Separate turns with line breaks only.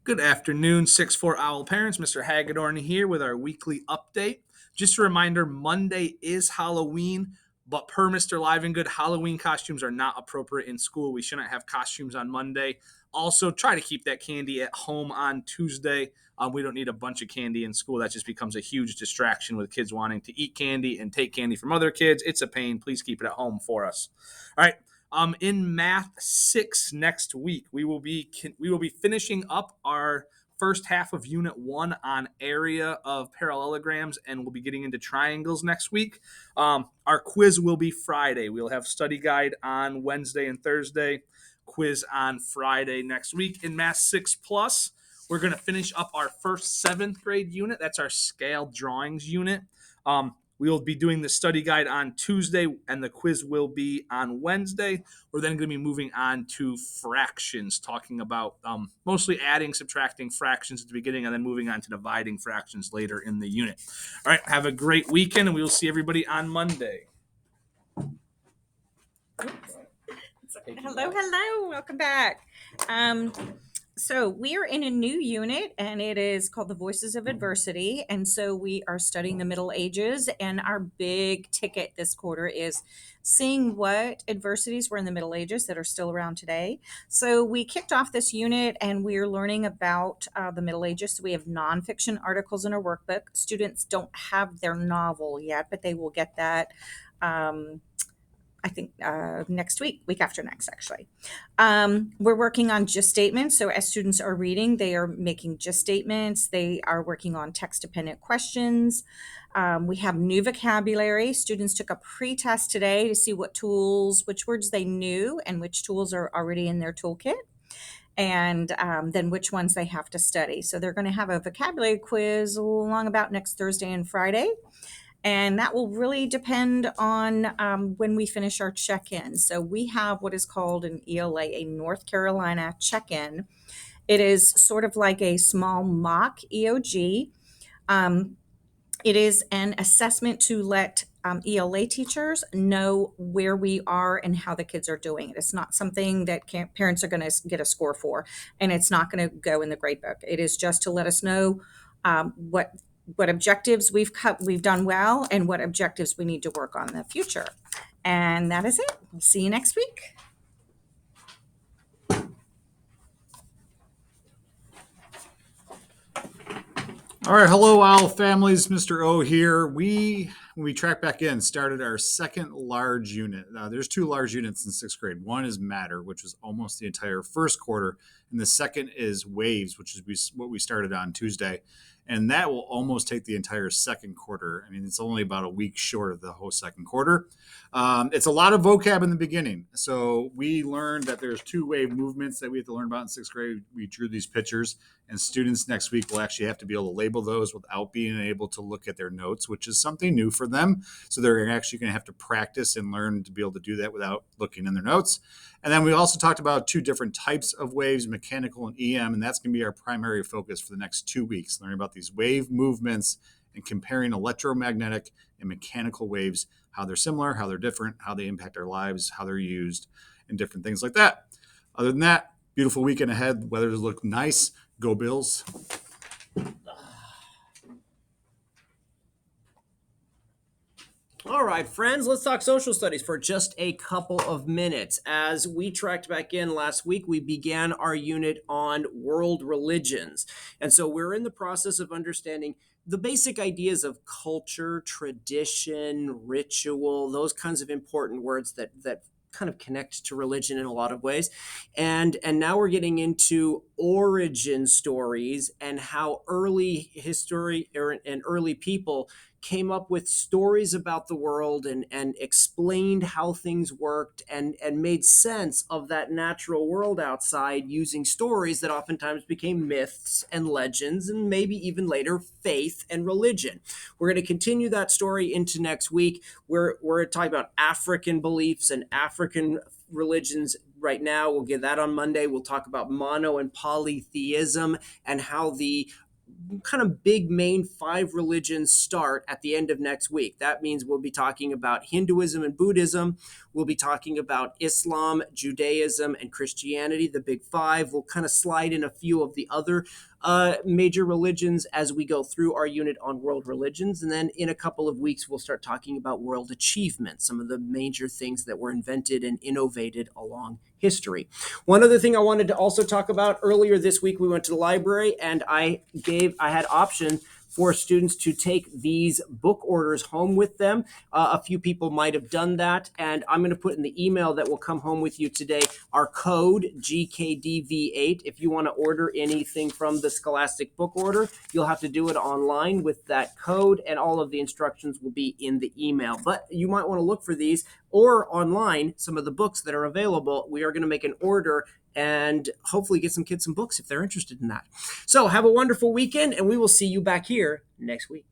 Good afternoon, 6'4" Owl parents. Mr. Hagedorn here with our weekly update. Just a reminder, Monday is Halloween, but per Mr. Livengood, Halloween costumes are not appropriate in school. We shouldn't have costumes on Monday. Also, try to keep that candy at home on Tuesday. We don't need a bunch of candy in school. That just becomes a huge distraction with kids wanting to eat candy and take candy from other kids. It's a pain. Please keep it at home for us. All right. In Math 6 next week, we will be finishing up our first half of Unit 1 on area of parallelograms, and we'll be getting into triangles next week. Our quiz will be Friday. We'll have study guide on Wednesday and Thursday, quiz on Friday next week. In Math 6 Plus, we're going to finish up our first 7th grade unit. That's our scale drawings unit. We will be doing the study guide on Tuesday, and the quiz will be on Wednesday. We're then going to be moving on to fractions, talking about mostly adding, subtracting fractions at the beginning, and then moving on to dividing fractions later in the unit. All right, have a great weekend, and we will see everybody on Monday.
Hello. Welcome back. So we are in a new unit, and it is called The Voices of Adversity. And so we are studying the Middle Ages, and our big ticket this quarter is seeing what adversities were in the Middle Ages that are still around today. So we kicked off this unit, and we're learning about the Middle Ages. So we have nonfiction articles in our workbook. Students don't have their novel yet, but they will get that I think next week after next, actually. We're working on gist statements. So as students are reading, they are making gist statements. They are working on text-dependent questions. We have new vocabulary. Students took a pre-test today to see which words they knew and which tools are already in their toolkit, and then which ones they have to study. So they're going to have a vocabulary quiz along about next Thursday and Friday. And that will really depend on when we finish our check-in. So we have what is called an ELA, a North Carolina check-in. It is sort of like a small mock EOG. It is an assessment to let ELA teachers know where we are and how the kids are doing. It's not something that parents are going to get a score for, and it's not going to go in the grade book. It is just to let us know what objectives we've done well, and what objectives we need to work on in the future. And that is it. We'll see you next week.
All right, hello, Owl families. Mr. O here. When we track back in, started our second large unit. There's two large units in 6th grade. One is matter, which was almost the entire first quarter, and the second is waves, which is what we started on Tuesday. And that will almost take the entire second quarter. I mean, it's only about a week short of the whole second quarter. It's a lot of vocab in the beginning. So we learned that there's 2 wave movements that we have to learn about in 6th grade. We drew these pictures, and students next week will actually have to be able to label those without being able to look at their notes, which is something new for them. So they're actually going to have to practice and learn to be able to do that without looking in their notes. And then we also talked about 2 different types of waves, mechanical and EM, and that's going to be our primary focus for the next 2 weeks, learning about these wave movements and comparing electromagnetic and mechanical waves, how they're similar, how they're different, how they impact our lives, how they're used, and different things like that. Other than that, beautiful weekend ahead. Weather look nice. Go Bills.
All right, friends, let's talk social studies for just a couple of minutes. As we tracked back in last week, we began our unit on world religions. And so we're in the process of understanding the basic ideas of culture, tradition, ritual, those kinds of important words that kind of connect to religion in a lot of ways. And now we're getting into origin stories and how early history and early people came up with stories about the world and explained how things worked and made sense of that natural world outside using stories that oftentimes became myths and legends and maybe even later faith and religion. We're going to continue that story into next week. We're talking about African beliefs and African religions right now. We'll get that on Monday. We'll talk about mono and polytheism and how the kind of big main 5 religions start at the end of next week. That means we'll be talking about Hinduism and Buddhism. We'll be talking about Islam, Judaism, and Christianity, the big 5. We'll kind of slide in a few of the other major religions as we go through our unit on world religions. And then in a couple of weeks, we'll start talking about world achievements, some of the major things that were invented and innovated along history. One other thing I wanted to also talk about, earlier this week, we went to the library and I had option for students to take these book orders home with them. A few people might have done that, and I'm going to put in the email that will come home with you today our code GKDV8. If you want to order anything from the Scholastic book order, you'll have to do it online with that code, and all of the instructions will be in the email. But you might want to look for these or online, some of the books that are available. We are going to make an order and hopefully get some kids some books if they're interested in that. So have a wonderful weekend, and we will see you back here next week.